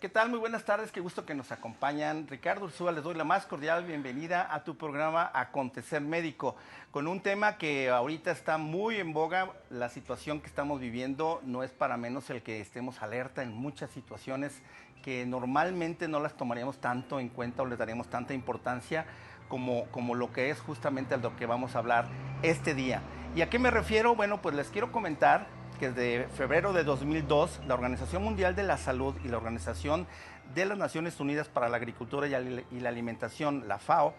¿Qué tal? Muy buenas tardes, qué gusto que nos acompañan. Ricardo Ursúa, les doy la más cordial bienvenida a tu programa Acontecer Médico, con un tema que ahorita está muy en boga. La situación que estamos viviendo no es para menos el que estemos alerta en muchas situaciones que normalmente no las tomaríamos tanto en cuenta o les daríamos tanta importancia como lo que es justamente lo que vamos a hablar este día. ¿Y a qué me refiero? Bueno, pues les quiero comentar que desde febrero de 2002, la Organización Mundial de la Salud y la Organización de las Naciones Unidas para la Agricultura y la Alimentación, la FAO,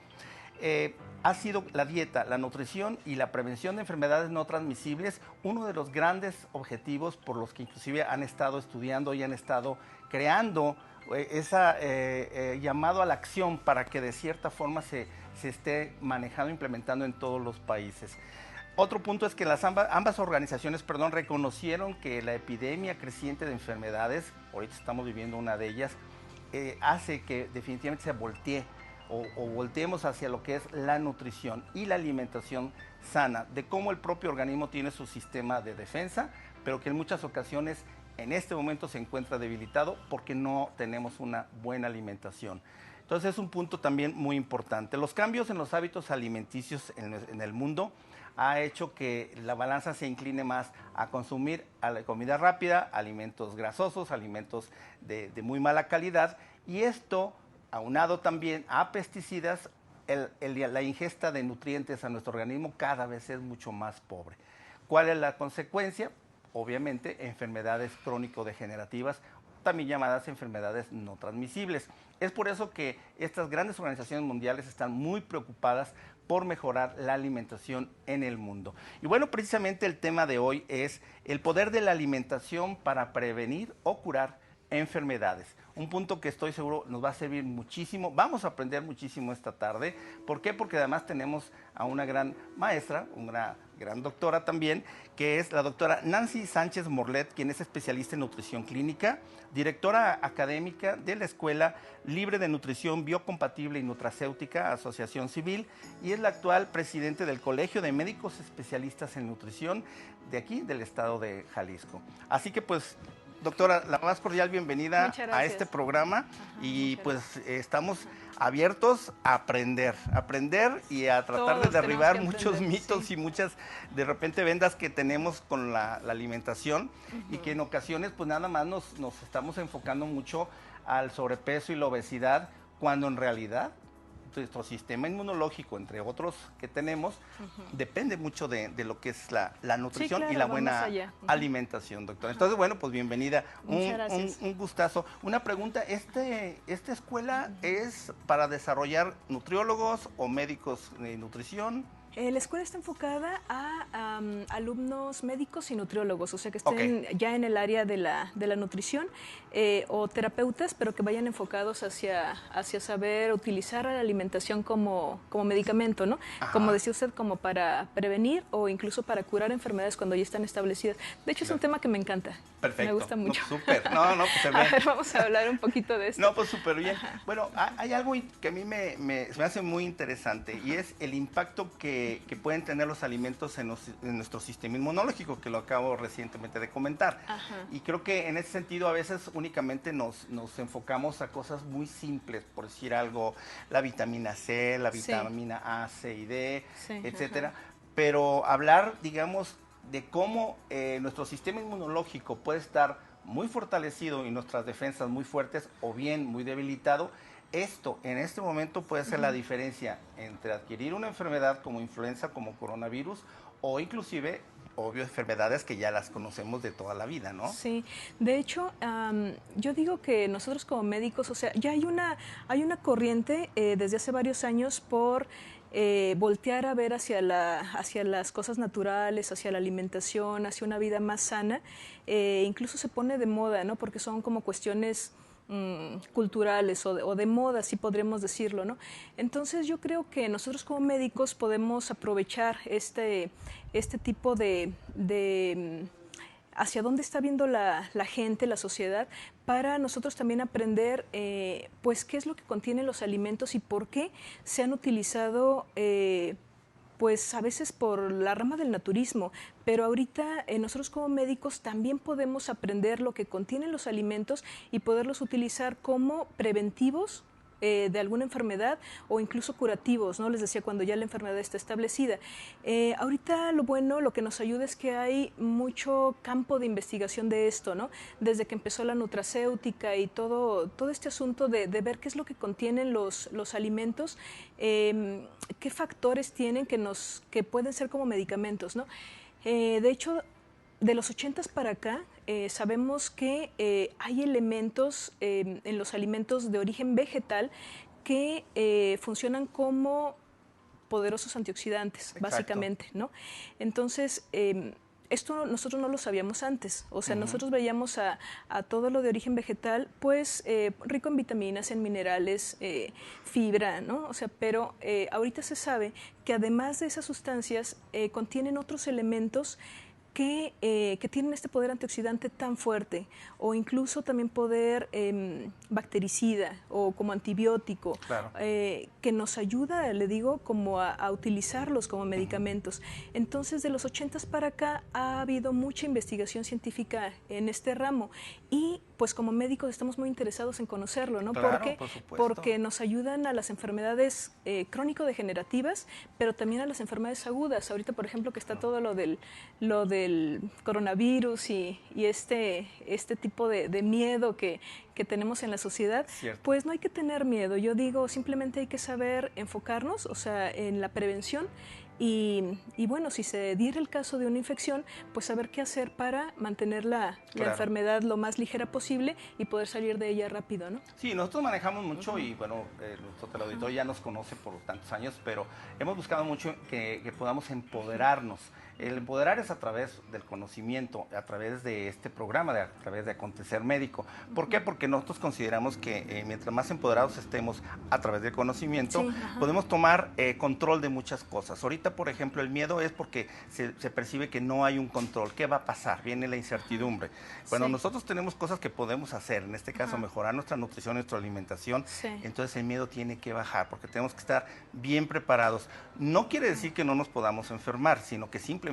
ha sido la dieta, la nutrición y la prevención de enfermedades no transmisibles uno de los grandes objetivos por los que inclusive han estado estudiando y han estado creando ese llamado a la acción para que de cierta forma se esté manejando e implementando en todos los países. Otro punto es que ambas organizaciones reconocieron que la epidemia creciente de enfermedades, ahorita estamos viviendo una de ellas, hace que definitivamente se voltee o volteemos hacia lo que es la nutrición y la alimentación sana, de cómo el propio organismo tiene su sistema de defensa, pero que en muchas ocasiones en este momento se encuentra debilitado porque no tenemos una buena alimentación. Entonces es un punto también muy importante. Los cambios en los hábitos alimenticios en el mundo ha hecho que la balanza se incline más a consumir comida rápida, alimentos grasosos, alimentos de muy mala calidad, y esto, aunado también a pesticidas, la ingesta de nutrientes a nuestro organismo cada vez es mucho más pobre. ¿Cuál es la consecuencia? Obviamente, enfermedades crónico-degenerativas, también llamadas enfermedades no transmisibles. Es por eso que estas grandes organizaciones mundiales están muy preocupadas por mejorar la alimentación en el mundo. Y bueno, precisamente el tema de hoy es el poder de la alimentación para prevenir o curar enfermedades. Un punto que estoy seguro nos va a servir muchísimo. Vamos a aprender muchísimo esta tarde. ¿Por qué? Porque además tenemos a una gran maestra, una gran doctora también, que es la doctora Nancy Sánchez Morlet, quien es especialista en nutrición clínica, directora académica de la Escuela Libre de Nutrición Biocompatible y Nutracéutica, Asociación Civil, y es la actual presidente del Colegio de Médicos Especialistas en Nutrición de aquí, del estado de Jalisco. Así que pues, doctora, la más cordial bienvenida a este programa. Y pues estamos abiertos a aprender y a tratar de derribar muchos mitos y muchas de repente vendas que tenemos con la alimentación, y que en ocasiones pues nada más nos estamos enfocando mucho al sobrepeso y la obesidad, cuando en realidad nuestro sistema inmunológico, entre otros que tenemos, depende mucho de lo que es la nutrición, sí, claro, y la buena alimentación, doctora. Entonces, bueno, pues bienvenida. Un gustazo. Una pregunta, ¿esta escuela es para desarrollar nutriólogos o médicos de nutrición? La escuela está enfocada a alumnos médicos y nutriólogos, o sea que estén ya en el área de la nutrición, o terapeutas, pero que vayan enfocados hacia saber utilizar la alimentación como medicamento, ¿no? Ajá. Como decía usted, como para prevenir o incluso para curar enfermedades cuando ya están establecidas. De hecho, es un tema que me encanta. Perfecto. Me gusta mucho. No, súper. No, pues se ve. A ver, vamos a hablar un poquito de esto. No, pues súper bien. Ajá. Bueno, hay algo que a mí me hace muy interesante, y es el impacto que pueden tener los alimentos en nuestro sistema inmunológico, que lo acabo recientemente de comentar. Ajá. Y creo que en ese sentido a veces únicamente nos enfocamos a cosas muy simples, por decir algo, la vitamina C, la vitamina A, C y D, etcétera. Ajá. Pero hablar, digamos, de cómo nuestro sistema inmunológico puede estar muy fortalecido y nuestras defensas muy fuertes, o bien muy debilitado. Esto, en este momento, puede ser la diferencia entre adquirir una enfermedad como influenza, como coronavirus, o inclusive, obvio, enfermedades que ya las conocemos de toda la vida, ¿no? Sí, de hecho, yo digo que nosotros como médicos, o sea, ya hay una corriente desde hace varios años por voltear a ver hacia las cosas naturales, hacia la alimentación, hacia una vida más sana. Incluso se pone de moda, ¿no? Porque son como cuestiones culturales o de moda, si podríamos decirlo, ¿no? Entonces yo creo que nosotros como médicos podemos aprovechar este tipo de hacia dónde está viendo la gente, la sociedad, para nosotros también aprender pues qué es lo que contienen los alimentos y por qué se han utilizado pues a veces por la rama del naturismo, pero ahorita nosotros como médicos también podemos aprender lo que contienen los alimentos y poderlos utilizar como preventivos de alguna enfermedad o incluso curativos, ¿no? Les decía, cuando ya la enfermedad está establecida. Ahorita lo bueno, lo que nos ayuda es que hay mucho campo de investigación de esto, ¿no? Desde que empezó la nutracéutica y todo este asunto de ver qué es lo que contienen los alimentos, qué factores tienen que pueden ser como medicamentos, ¿no? De hecho, de los 80s para acá, sabemos que hay elementos en los alimentos de origen vegetal que funcionan como poderosos antioxidantes, Exacto. Básicamente, ¿no? Entonces, esto nosotros no lo sabíamos antes, o sea, nosotros veíamos a todo lo de origen vegetal, pues rico en vitaminas, en minerales, fibra, ¿no? O sea, pero ahorita se sabe que además de esas sustancias contienen otros elementos que tienen este poder antioxidante tan fuerte, o incluso también poder bactericida o como antibiótico, Claro. que nos ayuda, le digo, como a utilizarlos como medicamentos. Entonces, de los 80s para acá ha habido mucha investigación científica en este ramo y pues como médicos estamos muy interesados en conocerlo, ¿no? Claro, Porque, por supuesto. porque nos ayudan a las enfermedades crónico-degenerativas, pero también a las enfermedades agudas. Ahorita, por ejemplo, que está todo lo del coronavirus y este tipo de miedo que tenemos en la sociedad, Cierto. pues no hay que tener miedo. Yo digo, simplemente hay que saber enfocarnos, o sea, en la prevención y bueno, si se diera el caso de una infección, pues saber qué hacer para mantener la enfermedad lo más ligera posible y poder salir de ella rápido, ¿no? Sí, nosotros manejamos mucho y bueno, nuestro teleauditorio ya nos conoce por tantos años, pero hemos buscado mucho que podamos empoderarnos. El empoderar es a través del conocimiento, a través de este programa, a través de Acontecer Médico. ¿Por qué? Porque nosotros consideramos que mientras más empoderados estemos a través del conocimiento, podemos tomar control de muchas cosas. Ahorita, por ejemplo, el miedo es porque se percibe que no hay un control. ¿Qué va a pasar? Viene la incertidumbre. Cuando nosotros tenemos cosas que podemos hacer, en este caso mejorar nuestra nutrición, nuestra alimentación, entonces el miedo tiene que bajar porque tenemos que estar bien preparados. No quiere decir que no nos podamos enfermar, sino que simplemente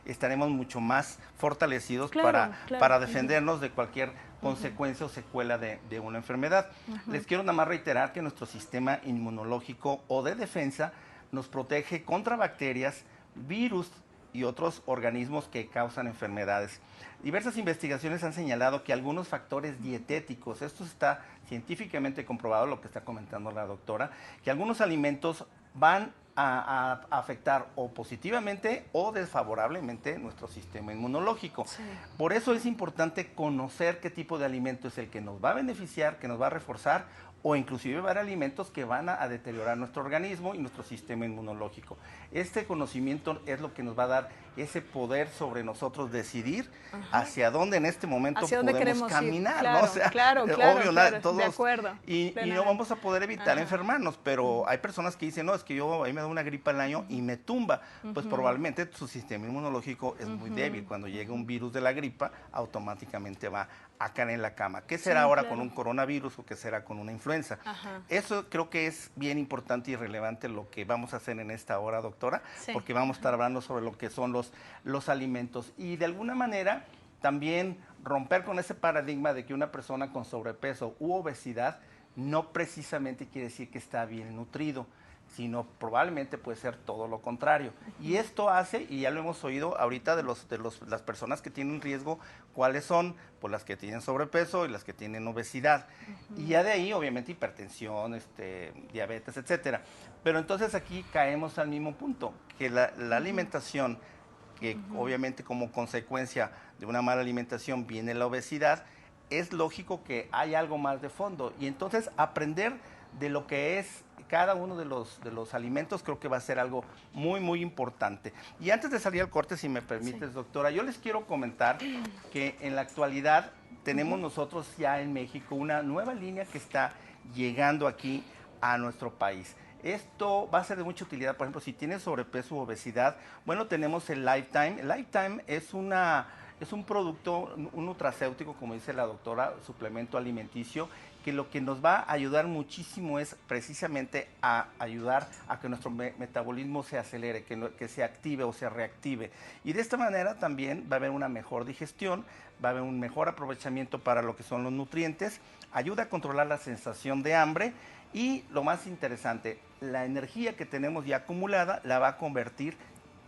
estaremos mucho más fortalecidos para defendernos de cualquier consecuencia o secuela de una enfermedad. Les quiero nada más reiterar que nuestro sistema inmunológico o de defensa nos protege contra bacterias, virus y otros organismos que causan enfermedades. Diversas investigaciones han señalado que algunos factores dietéticos, esto está científicamente comprobado, lo que está comentando la doctora, que algunos alimentos van a afectar o positivamente o desfavorablemente nuestro sistema inmunológico. Por eso es importante conocer qué tipo de alimento es el que nos va a beneficiar, que nos va a reforzar o inclusive va a haber alimentos que van a deteriorar nuestro organismo y nuestro sistema inmunológico. Este conocimiento es lo que nos va a dar ese poder sobre nosotros decidir hacia dónde en este momento podemos caminar, claro, ¿no? O sea, obvio, todos, de acuerdo. Y no vamos a poder evitar enfermarnos, pero hay personas que dicen, no, es que yo ahí me da una gripa al año y me tumba. Pues probablemente su sistema inmunológico es muy débil. Cuando llega un virus de la gripa, automáticamente va a caer en la cama. ¿Qué será ahora con un coronavirus o qué será con una influenza? Eso creo que es bien importante y relevante lo que vamos a hacer en esta hora, doctora, porque vamos a estar hablando sobre lo que son los alimentos y de alguna manera también romper con ese paradigma de que una persona con sobrepeso u obesidad no precisamente quiere decir que está bien nutrido, sino probablemente puede ser todo lo contrario. Y esto hace, y ya lo hemos oído ahorita de las personas que tienen riesgo, ¿cuáles son? Pues las que tienen sobrepeso y las que tienen obesidad. Y ya de ahí, obviamente, hipertensión, diabetes, etcétera. Pero entonces aquí caemos al mismo punto, que la alimentación, que obviamente como consecuencia de una mala alimentación viene la obesidad, es lógico que hay algo más de fondo. Y entonces aprender de lo que es cada uno de los alimentos creo que va a ser algo muy, muy importante. Y antes de salir al corte, si me permites, doctora, yo les quiero comentar que en la actualidad tenemos nosotros ya en México una nueva línea que está llegando aquí a nuestro país. Esto va a ser de mucha utilidad, por ejemplo, si tienes sobrepeso u obesidad, bueno, tenemos el Lifetime. El Lifetime es un producto, un nutracéutico, como dice la doctora, suplemento alimenticio, que lo que nos va a ayudar muchísimo es precisamente a ayudar a que nuestro metabolismo se acelere, que se active o se reactive. Y de esta manera también va a haber una mejor digestión, va a haber un mejor aprovechamiento para lo que son los nutrientes, ayuda a controlar la sensación de hambre y lo más interesante, la energía que tenemos ya acumulada la va a convertir,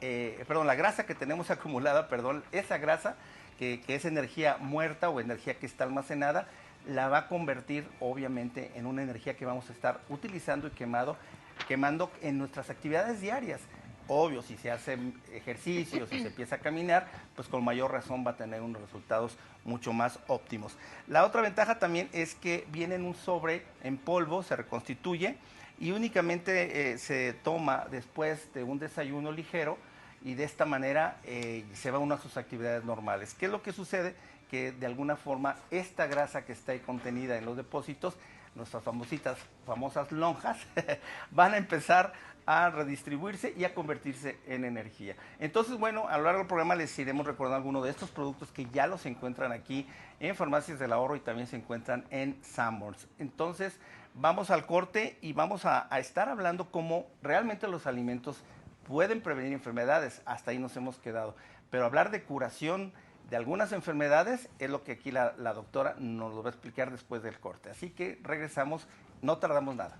la grasa que tenemos acumulada, esa grasa que es energía muerta o energía que está almacenada, la va a convertir obviamente en una energía que vamos a estar utilizando y quemando en nuestras actividades diarias. Obvio, si se hace ejercicio, si se empieza a caminar, pues con mayor razón va a tener unos resultados mucho más óptimos. La otra ventaja también es que viene en un sobre en polvo, se reconstituye y únicamente se toma después de un desayuno ligero y de esta manera se va uno a sus actividades normales. ¿Qué es lo que sucede? Que de alguna forma esta grasa que está ahí contenida en los depósitos, nuestras famosas lonjas, van a empezar a redistribuirse y a convertirse en energía. Entonces, bueno, a lo largo del programa les iremos recordando algunos de estos productos que ya los encuentran aquí en Farmacias del Ahorro y también se encuentran en Sanborns. Entonces, vamos al corte y vamos a estar hablando cómo realmente los alimentos pueden prevenir enfermedades. Hasta ahí nos hemos quedado. Pero hablar de curación de algunas enfermedades es lo que aquí la doctora nos lo va a explicar después del corte. Así que regresamos, no tardamos nada.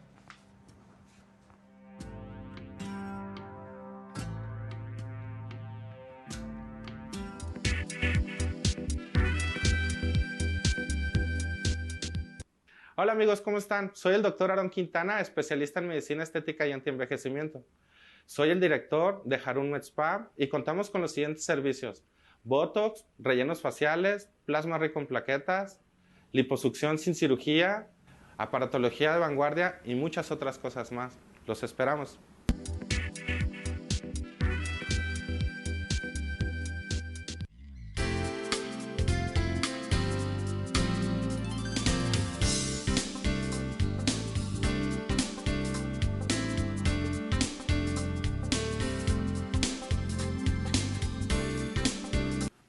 Hola amigos, ¿cómo están? Soy el doctor Aaron Quintana, especialista en medicina estética y antienvejecimiento. Soy el director de Harun Med Spa y contamos con los siguientes servicios: Botox, rellenos faciales, plasma rico en plaquetas, liposucción sin cirugía, aparatología de vanguardia y muchas otras cosas más. Los esperamos.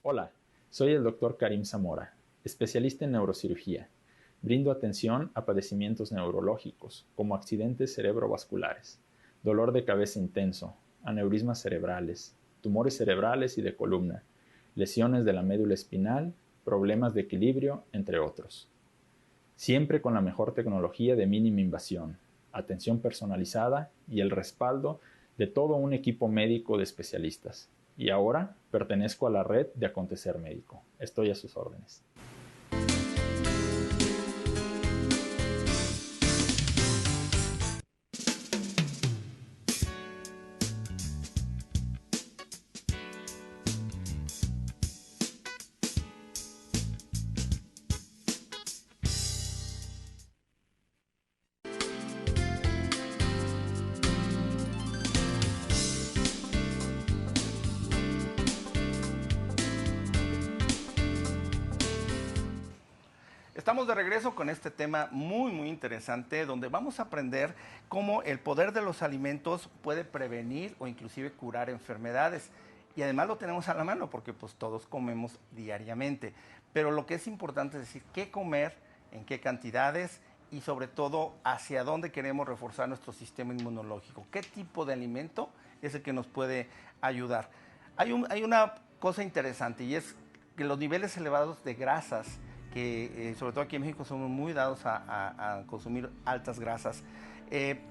Hola, soy el Dr. Karim Zamora, especialista en neurocirugía. Brindo atención a padecimientos neurológicos, como accidentes cerebrovasculares, dolor de cabeza intenso, aneurismas cerebrales, tumores cerebrales y de columna, lesiones de la médula espinal, problemas de equilibrio, entre otros. Siempre con la mejor tecnología de mínima invasión, atención personalizada y el respaldo de todo un equipo médico de especialistas. Y ahora pertenezco a la red de Acontecer Médico. Estoy a sus órdenes. Estamos de regreso con este tema muy interesante, donde vamos a aprender cómo el poder de los alimentos puede prevenir o inclusive curar enfermedades. Y además lo tenemos a la mano porque pues todos comemos diariamente. Pero lo que es importante es decir qué comer, en qué cantidades y sobre todo hacia dónde queremos reforzar nuestro sistema inmunológico. ¿Qué tipo de alimento es el que nos puede ayudar? Hay una cosa interesante y es que los niveles elevados de grasas, que sobre todo aquí en México somos muy dados a consumir altas grasas.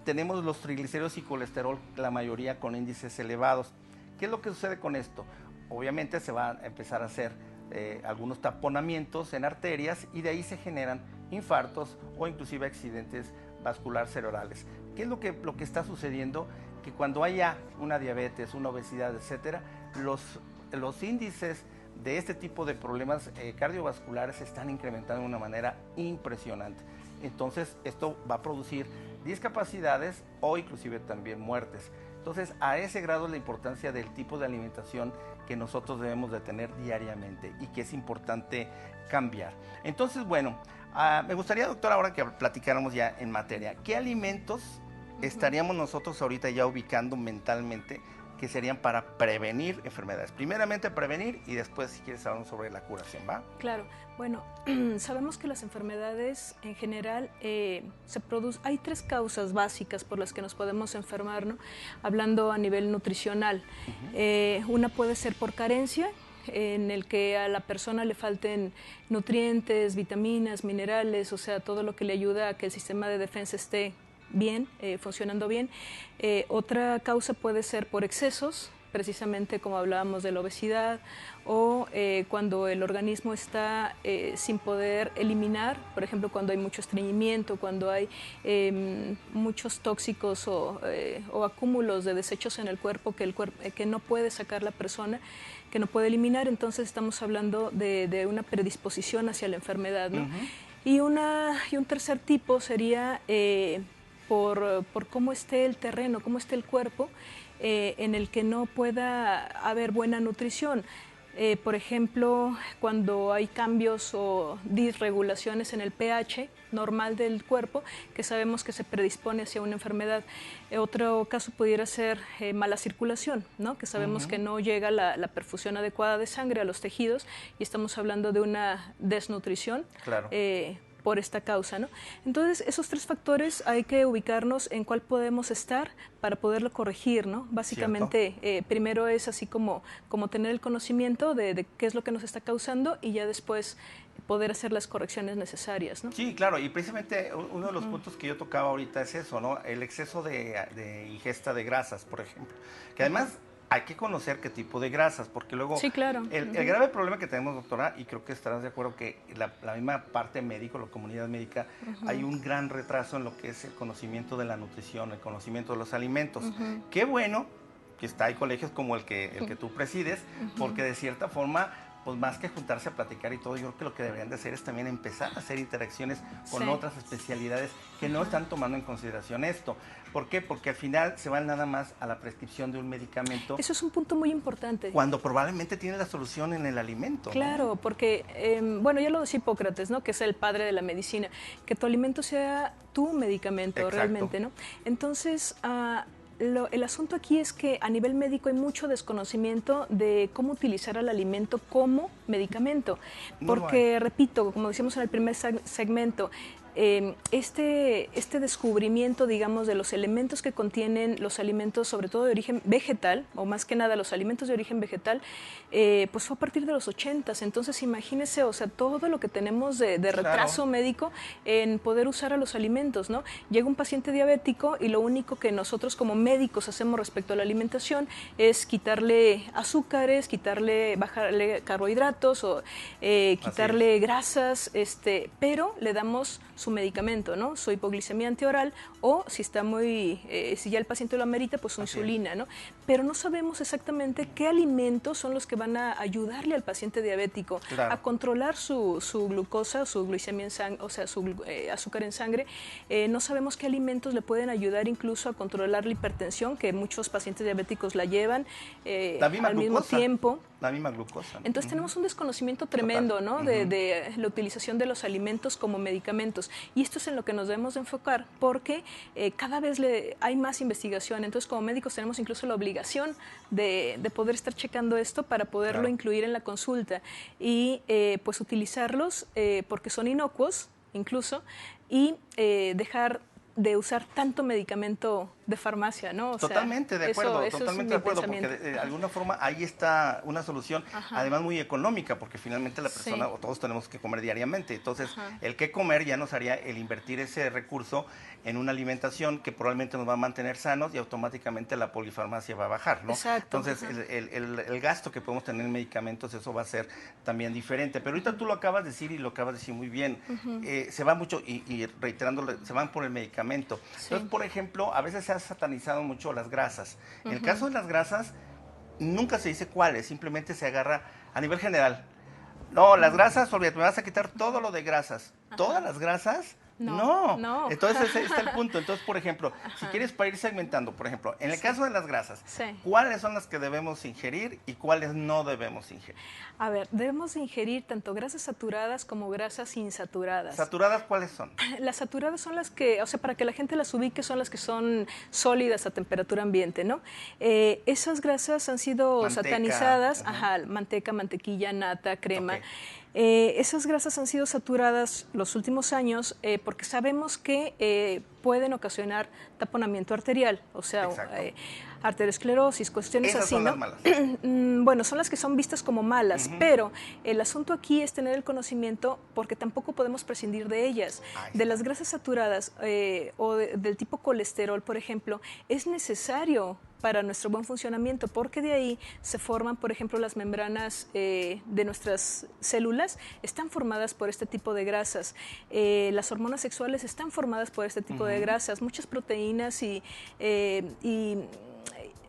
Tenemos los triglicéridos y colesterol, la mayoría con índices elevados. ¿Qué es lo que sucede con esto? Obviamente se van a empezar a hacer algunos taponamientos en arterias y de ahí se generan infartos o inclusive accidentes vascular cerebrales. ¿Qué es lo que está sucediendo? Que cuando haya una diabetes, una obesidad, etcétera, los índices de este tipo de problemas cardiovasculares se están incrementando de una manera impresionante. Entonces esto va a producir discapacidades o inclusive también muertes. Entonces a ese grado es la importancia del tipo de alimentación que nosotros debemos de tener diariamente y que es importante cambiar. Entonces bueno, me gustaría, doctora, ahora que platicáramos ya en materia, ¿qué alimentos estaríamos nosotros ahorita ya ubicando mentalmente que serían para prevenir enfermedades. Primeramente prevenir y después, si quieres, hablamos sobre la curación, ¿va? Claro, bueno, sabemos que las enfermedades en general hay 3 causas básicas por las que nos podemos enfermar, ¿no? Hablando a nivel nutricional. Una puede ser por carencia, en el que a la persona le falten nutrientes, vitaminas, minerales, o sea, todo lo que le ayuda a que el sistema de defensa esté bien, funcionando bien. Otra causa puede ser por excesos, precisamente como hablábamos de la obesidad, o cuando el organismo está sin poder eliminar, por ejemplo, cuando hay mucho estreñimiento, cuando hay muchos tóxicos o acúmulos de desechos en el cuerpo que no puede sacar la persona, que no puede eliminar, entonces estamos hablando de una predisposición hacia la enfermedad, ¿no? Y un tercer tipo sería por cómo esté el terreno, cómo esté el cuerpo, en el que no pueda haber buena nutrición. Por ejemplo, cuando hay cambios o disregulaciones en el pH normal del cuerpo, que sabemos que se predispone hacia una enfermedad. Otro caso pudiera ser mala circulación, ¿no? Que sabemos que no llega la perfusión adecuada de sangre a los tejidos y estamos hablando de una desnutrición. Claro. Por esta causa, ¿no? Entonces, esos 3 factores hay que ubicarnos en cuál podemos estar para poderlo corregir, ¿no? Básicamente, primero es así como tener el conocimiento de qué es lo que nos está causando y ya después poder hacer las correcciones necesarias, ¿no? Sí, claro, y precisamente uno de los puntos que yo tocaba ahorita es eso, ¿no? El exceso de ingesta de grasas, por ejemplo, que además hay que conocer qué tipo de grasas, porque luego sí, claro. el grave problema que tenemos, doctora, y creo que estarás de acuerdo que la misma parte médica, la comunidad médica, hay un gran retraso en lo que es el conocimiento de la nutrición, el conocimiento de los alimentos. Qué bueno que hay colegios como el que tú presides, porque de cierta forma, pues más que juntarse a platicar y todo, yo creo que lo que deberían de hacer es también empezar a hacer interacciones con otras especialidades que no están tomando en consideración esto. ¿Por qué? Porque al final se van nada más a la prescripción de un medicamento. Eso es un punto muy importante. Cuando probablemente tiene la solución en el alimento. Claro, ¿no? Porque, bueno, ya lo decía Hipócrates, ¿no? Que es el padre de la medicina, que tu alimento sea tu medicamento. Exacto. Realmente, ¿no? Entonces, el asunto aquí es que a nivel médico hay mucho desconocimiento de cómo utilizar al alimento como medicamento. Porque, repito, como decíamos en el primer segmento, este descubrimiento, digamos, de los elementos que contienen los alimentos, sobre todo de origen vegetal, o más que nada los alimentos de origen vegetal, pues fue a partir de los 80s. Entonces, imagínese, o sea, todo lo que tenemos de retraso médico en poder usar a los alimentos, ¿no? Llega un paciente diabético y lo único que nosotros como médicos hacemos respecto a la alimentación es quitarle azúcares, bajarle carbohidratos o quitarle grasas, pero le damos su medicamento, ¿no? Su hipoglicemia antioral o si si ya el paciente lo amerita, pues su insulina, ¿no? Pero no sabemos exactamente qué alimentos son los que van a ayudarle al paciente diabético a controlar su glucosa, su glicemia en sangre, o sea, su azúcar en sangre. No sabemos qué alimentos le pueden ayudar incluso a controlar la hipertensión, que muchos pacientes diabéticos la llevan al mismo tiempo. La misma glucosa. Entonces tenemos un desconocimiento tremendo, ¿no? De la utilización de los alimentos como medicamentos. Y esto es en lo que nos debemos de enfocar, porque cada vez hay más investigación. Entonces, como médicos tenemos incluso la obligación de poder estar checando esto para poderlo incluir en la consulta y pues utilizarlos porque son inocuos incluso y dejar de usar tanto medicamento de farmacia, ¿no? O totalmente sea, de acuerdo, eso totalmente de acuerdo, porque de alguna forma ahí está una solución, además muy económica, porque finalmente la persona o todos tenemos que comer diariamente, entonces el que comer ya nos haría el invertir ese recurso en una alimentación que probablemente nos va a mantener sanos y automáticamente la polifarmacia va a bajar, ¿no? Exacto. Entonces el gasto que podemos tener en medicamentos, eso va a ser también diferente, pero ahorita tú lo acabas de decir y lo acabas de decir muy bien, se va mucho, y reiterándolo, se van por el medicamento. Entonces, por ejemplo, a veces se ha satanizado mucho las grasas. En el caso de las grasas, nunca se dice cuáles, simplemente se agarra a nivel general. No, las grasas, olvídate, me vas a quitar todo lo de grasas. Todas las grasas No. Entonces ese está el punto. Entonces, por ejemplo, si quieres para ir segmentando, por ejemplo, en el caso de las grasas, ¿cuáles son las que debemos ingerir y cuáles no debemos ingerir? A ver, debemos ingerir tanto grasas saturadas como grasas insaturadas. ¿Saturadas cuáles son? Las saturadas son las que, o sea, para que la gente las ubique, son las que son sólidas a temperatura ambiente, ¿no? Esas grasas han sido satanizadas, manteca, mantequilla, nata, crema. Esas grasas han sido saturadas los últimos años porque sabemos que pueden ocasionar taponamiento arterial, o sea, arteriosclerosis, cuestiones Esas así, son ¿no? las malas. Bueno, son las que son vistas como malas, pero el asunto aquí es tener el conocimiento porque tampoco podemos prescindir de ellas. De las grasas saturadas o del tipo colesterol, por ejemplo, es necesario para nuestro buen funcionamiento, porque de ahí se forman, por ejemplo, las membranas de nuestras células, están formadas por este tipo de grasas. Las hormonas sexuales están formadas por este tipo de grasas, muchas proteínas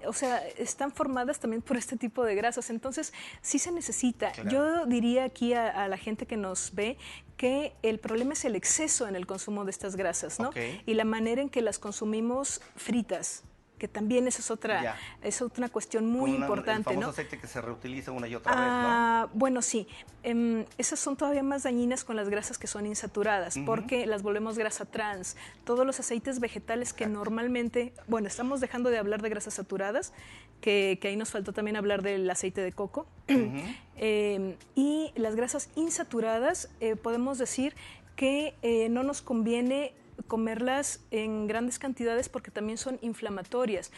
o sea, están formadas también por este tipo de grasas. Entonces, sí se necesita. Claro. Yo diría aquí a la gente que nos ve que el problema es el exceso en el consumo de estas grasas, ¿no? Y la manera en que las consumimos fritas, que también esa es otra cuestión muy importante, el famoso aceite que se reutiliza una y otra vez, ¿no? Bueno, sí. Esas son todavía más dañinas con las grasas que son insaturadas, porque las volvemos grasa trans. Todos los aceites vegetales que normalmente, bueno, estamos dejando de hablar de grasas saturadas, que ahí nos faltó también hablar del aceite de coco. Y las grasas insaturadas, podemos decir que no nos conviene comerlas en grandes cantidades porque también son inflamatorias.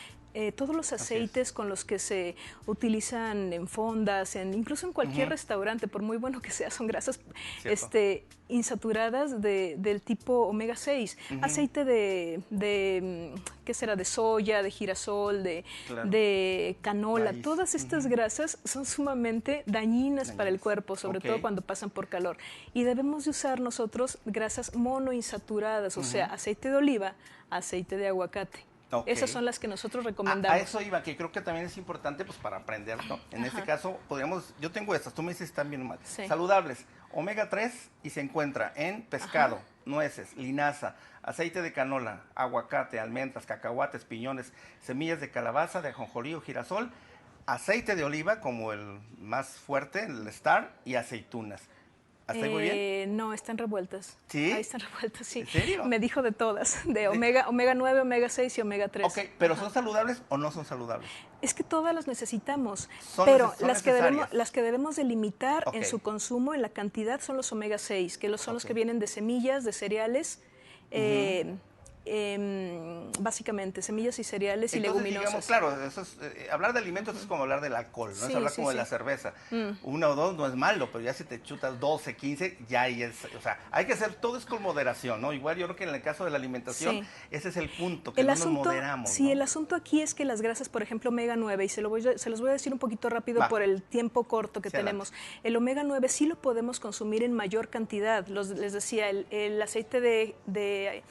Todos los aceites con los que se utilizan en fondas, incluso en cualquier restaurante, por muy bueno que sea, son grasas insaturadas del tipo omega 6. Aceite ¿qué será? De soya, de girasol, de canola. Maíz. Todas estas grasas son sumamente dañinas para el cuerpo, sobre todo cuando pasan por calor. Y debemos de usar nosotros grasas monoinsaturadas, o sea, aceite de oliva, aceite de aguacate. Esas son las que nosotros recomendamos. A eso iba, que creo que también es importante pues para aprender, ¿no? En este caso, yo tengo estas, tú me dices están bien mal. Saludables, omega 3 y se encuentra en pescado, nueces, linaza, aceite de canola, aguacate, almendras, cacahuates, piñones, semillas de calabaza, de ajonjolí o girasol, aceite de oliva como el más fuerte, el Star, y aceitunas. ¿Hasta ahí muy bien? No, están revueltas. ¿Sí? Ahí están revueltas, sí. ¿En serio? Me dijo de todas, de omega 9, omega 6 y omega 3. Ok, ¿pero son saludables o no son saludables? Es que todas las necesitamos, pero las que debemos de limitar en su consumo, en la cantidad, son los omega 6, que son los que vienen de semillas, de cereales, básicamente semillas y cereales. Entonces, y leguminosas. Digamos, claro, eso es, hablar de alimentos es como hablar del alcohol, ¿no? Es hablar como de la cerveza. Una o dos no es malo, pero ya si te chutas 12, 15, ya ahí es, o sea, hay que hacer todo es con moderación, ¿no? Igual yo creo que en el caso de la alimentación, ese es el punto, que nos moderamos. Sí, ¿no? El asunto aquí es que las grasas, por ejemplo, omega 9, y se los voy a decir un poquito rápido por el tiempo corto que tenemos. El omega 9 sí lo podemos consumir en mayor cantidad. Les decía, el aceite de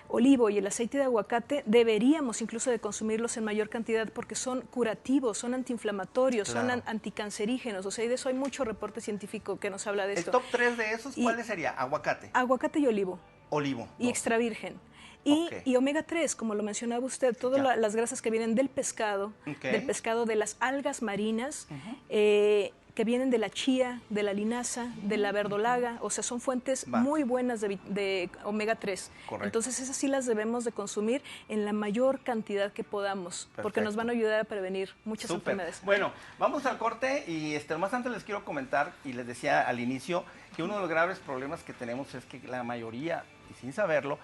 olivo y el aceite de aguacate deberíamos incluso de consumirlos en mayor cantidad porque son curativos, son antiinflamatorios, son anticancerígenos, o sea, y de eso hay mucho reporte científico que nos habla de esto. ¿El top 3 de esos cuáles sería? Aguacate. Aguacate y olivo. Olivo. Y extra virgen. Y omega 3, como lo mencionaba usted, todas las grasas que vienen del pescado, de las algas marinas, que vienen de la chía, de la linaza, de la verdolaga, o sea, son fuentes muy buenas de omega 3. Correcto. Entonces, esas sí las debemos de consumir en la mayor cantidad que podamos, porque nos van a ayudar a prevenir muchas enfermedades. Bueno, vamos al corte y más antes les quiero comentar, y les decía al inicio, que uno de los graves problemas que tenemos es que la mayoría, y sin saberlo,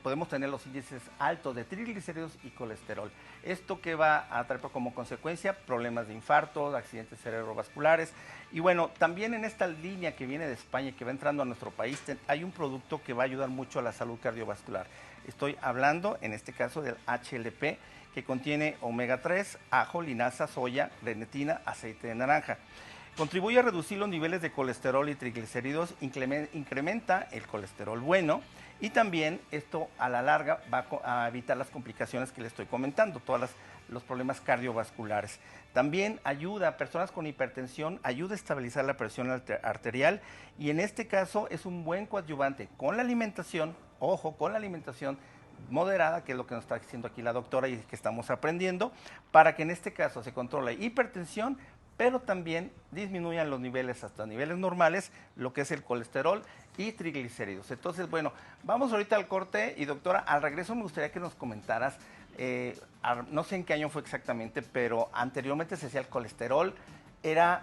podemos tener los índices altos de triglicéridos y colesterol. Esto que va a traer como consecuencia problemas de infarto, de accidentes cerebrovasculares. Y bueno, también en esta línea que viene de España y que va entrando a nuestro país, hay un producto que va a ayudar mucho a la salud cardiovascular. Estoy hablando, en este caso, del HLP, que contiene omega 3, ajo, linaza, soya, grenetina, aceite de naranja. Contribuye a reducir los niveles de colesterol y triglicéridos, incrementa el colesterol bueno, y también esto a la larga va a evitar las complicaciones que le estoy comentando, todas los problemas cardiovasculares. También ayuda a personas con hipertensión, ayuda a estabilizar la presión arterial y en este caso es un buen coadyuvante con la alimentación, ojo, con la alimentación moderada, que es lo que nos está diciendo aquí la doctora y que estamos aprendiendo, para que en este caso se controle hipertensión, pero también disminuyan los niveles hasta niveles normales, lo que es el colesterol y triglicéridos. Entonces, bueno, vamos ahorita al corte y doctora, al regreso me gustaría que nos comentaras, no sé en qué año fue exactamente, pero anteriormente se decía el colesterol era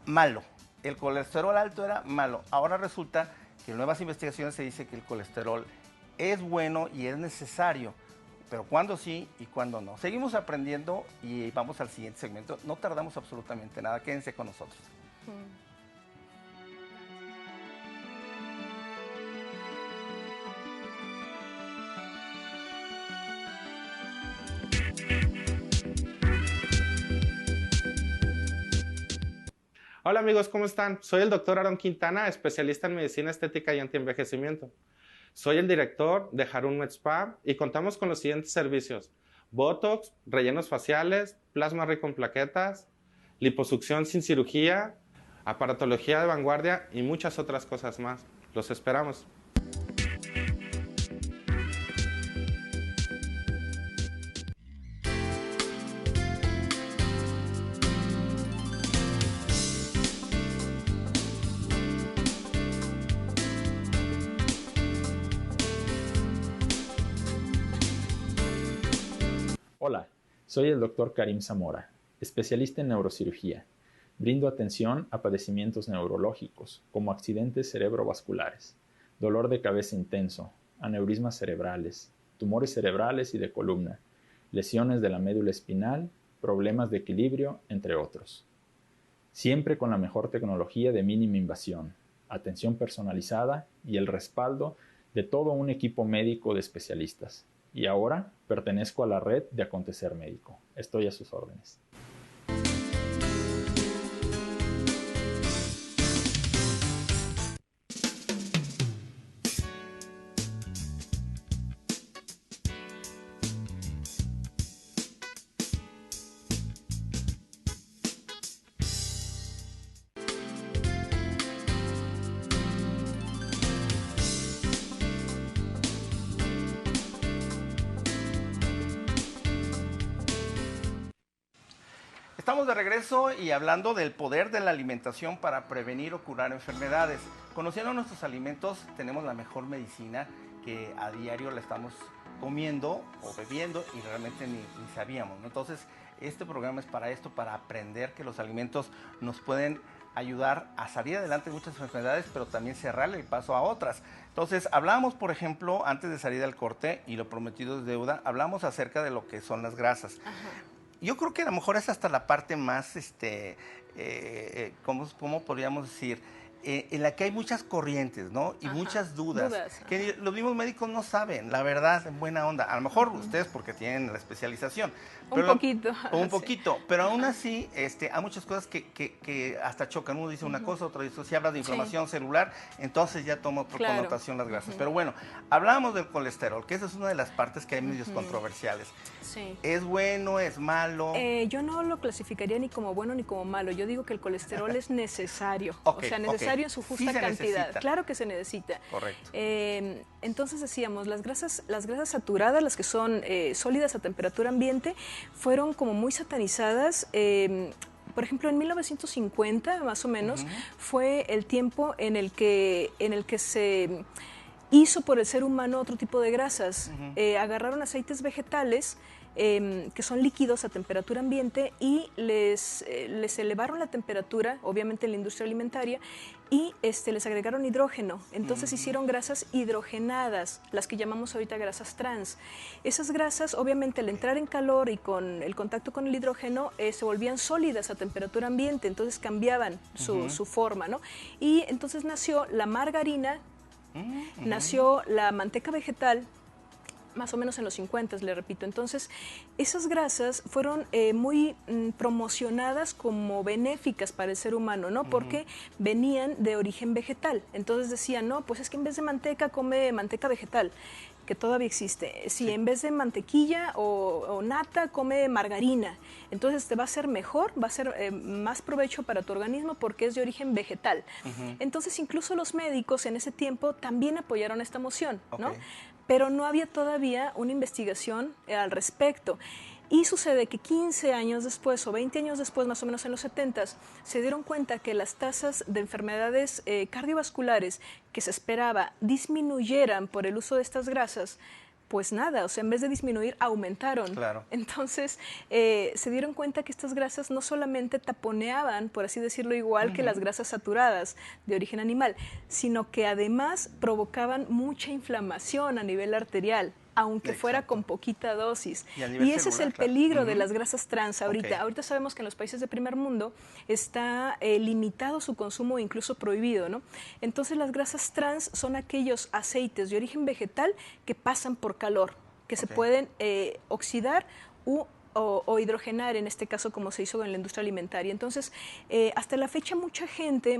malo, el colesterol alto era malo. Ahora resulta que en nuevas investigaciones se dice que el colesterol es bueno y es necesario, pero cuándo sí y cuándo no. Seguimos aprendiendo y vamos al siguiente segmento. No tardamos absolutamente nada, quédense con nosotros. Hola amigos, ¿cómo están? Soy el doctor Aaron Quintana, especialista en medicina estética y antienvejecimiento. Soy el director de Harun Med Spa y contamos con los siguientes servicios: Botox, rellenos faciales, plasma rico en plaquetas, liposucción sin cirugía, aparatología de vanguardia y muchas otras cosas más. Los esperamos. Hola, soy el Dr. Karim Zamora, especialista en neurocirugía. Brindo atención a padecimientos neurológicos, como accidentes cerebrovasculares, dolor de cabeza intenso, aneurismas cerebrales, tumores cerebrales y de columna, lesiones de la médula espinal, problemas de equilibrio, entre otros. Siempre con la mejor tecnología de mínima invasión, atención personalizada y el respaldo de todo un equipo médico de especialistas. Y ahora pertenezco a la red de Acontecer Médico. Estoy a sus órdenes. Estamos de regreso y hablando del poder de la alimentación para prevenir o curar enfermedades. Conociendo nuestros alimentos, tenemos la mejor medicina que a diario la estamos comiendo o bebiendo y realmente ni sabíamos, ¿no? Entonces, este programa es para esto, para aprender que los alimentos nos pueden ayudar a salir adelante de muchas enfermedades, pero también cerrarle el paso a otras. Entonces, hablamos, por ejemplo, antes de salir al corte, y lo prometido es deuda, hablamos acerca de lo que son las grasas. Ajá. Yo creo que a lo mejor es hasta la parte más, ¿cómo podríamos decir? En la que hay muchas corrientes, ¿no? Y muchas dudas que los mismos médicos no saben, la verdad, en buena onda. A lo mejor ustedes porque tienen la especialización. Un poquito. Un poquito, pero aún así hay muchas cosas que hasta chocan. Uno dice una cosa, otro dice, si hablas de inflamación celular, entonces ya toma otra connotación las grasas. Pero bueno, hablábamos del colesterol, que esa es una de las partes que hay medios controversiales. Sí. ¿Es bueno, es malo? Yo no lo clasificaría ni como bueno ni como malo. Yo digo que el colesterol es necesario. O sea, necesario en su justa cantidad. Necesita. Claro que se necesita. Correcto. Entonces decíamos, las grasas saturadas, las que son sólidas a temperatura ambiente, fueron como muy satanizadas. Por ejemplo, en 1950, más o menos, fue el tiempo en el que se hizo por el ser humano otro tipo de grasas. Agarraron aceites vegetales que son líquidos a temperatura ambiente y les elevaron la temperatura, obviamente en la industria alimentaria, y les agregaron hidrógeno. Entonces hicieron grasas hidrogenadas, las que llamamos ahorita grasas trans. Esas grasas, obviamente, al entrar en calor y con el contacto con el hidrógeno, se volvían sólidas a temperatura ambiente, entonces cambiaban su forma, ¿no? Y entonces nació la margarina, nació la manteca vegetal, más o menos en los 50, le repito. Entonces, esas grasas fueron muy promocionadas como benéficas para el ser humano, ¿no? Porque venían de origen vegetal. Entonces decían, no, pues es que en vez de manteca, come manteca vegetal. que todavía existe. Si en vez de mantequilla o nata come margarina, entonces te va a ser mejor, va a ser más provecho para tu organismo porque es de origen vegetal. Entonces incluso los médicos en ese tiempo también apoyaron esta moción, ¿no? Pero no había todavía una investigación al respecto. Y sucede que 15 años después o 20 años después, más o menos en los 70s, se dieron cuenta que las tasas de enfermedades cardiovasculares que se esperaba disminuyeran por el uso de estas grasas, pues nada, o sea, en vez de disminuir, aumentaron. Claro. Entonces, se dieron cuenta que estas grasas no solamente taponeaban, por así decirlo, igual que las grasas saturadas de origen animal, sino que además provocaban mucha inflamación a nivel arterial, aunque fuera con poquita dosis. Y ese es el peligro de las grasas trans ahorita. Ahorita sabemos que en los países de primer mundo está limitado su consumo, incluso prohibido, ¿no? Entonces las grasas trans son aquellos aceites de origen vegetal que pasan por calor, que se pueden oxidar o hidrogenar, en este caso como se hizo en la industria alimentaria. Entonces, hasta la fecha mucha gente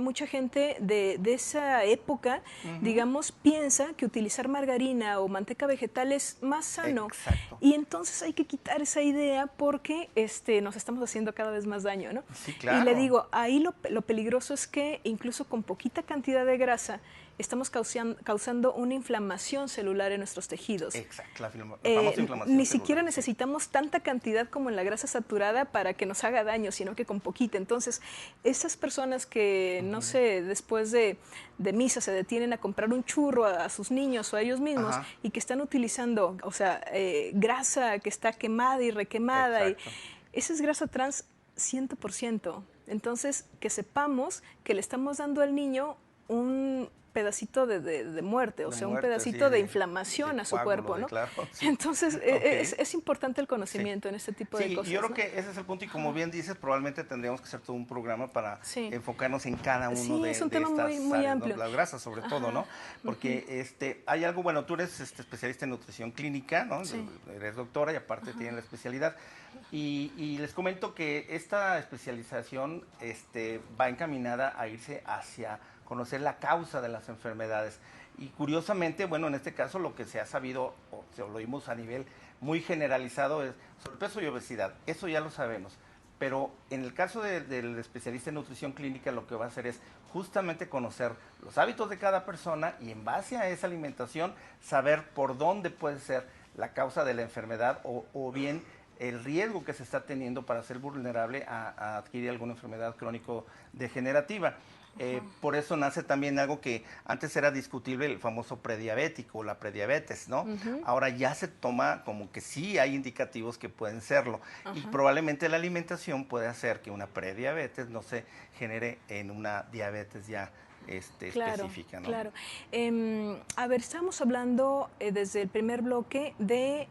de esa época, digamos, piensa que utilizar margarina o manteca vegetal es más sano. Exacto. Y entonces hay que quitar esa idea porque nos estamos haciendo cada vez más daño, ¿no? Sí, claro. Y le digo, ahí lo peligroso es que incluso con poquita cantidad de grasa estamos causando una inflamación celular en nuestros tejidos. Exacto, la famosa inflamación Ni siquiera necesitamos tanta cantidad como en la grasa saturada para que nos haga daño, sino que con poquita. Entonces, esas personas que, no sé, después de misa se detienen a comprar un churro a sus niños o a ellos mismos y que están utilizando, o sea, grasa que está quemada y requemada, y esa es grasa trans 100%. Entonces, que sepamos que le estamos dando al niño un pedacito de muerte, o sea, un pedacito de inflamación a su cuerpo, ¿no? Entonces, es importante el conocimiento en este tipo de cosas. Yo creo que ese es el punto, y como bien dices, probablemente tendríamos que hacer todo un programa para enfocarnos en cada uno de estas muy amplio. ¿no? Las grasas, sobre todo, ¿no? Porque hay algo, bueno, tú eres especialista en nutrición clínica, ¿no? Eres doctora y aparte tienes la especialidad. Y les comento que esta especialización va encaminada a irse hacia conocer la causa de las enfermedades. Y curiosamente, bueno, en este caso lo que se ha sabido, o lo vimos a nivel muy generalizado, es sobrepeso y obesidad. Eso ya lo sabemos. Pero en el caso del especialista en nutrición clínica, lo que va a hacer es justamente conocer los hábitos de cada persona y en base a esa alimentación saber por dónde puede ser la causa de la enfermedad o bien el riesgo que se está teniendo para ser vulnerable a adquirir alguna enfermedad crónico-degenerativa. Por eso nace también algo que antes era discutible, el famoso prediabético, la prediabetes, ¿no? Ahora ya se toma como que sí hay indicativos que pueden serlo. Y probablemente la alimentación puede hacer que una prediabetes no se genere en una diabetes ya específica, ¿no? Claro. A ver, estábamos hablando desde el primer bloque de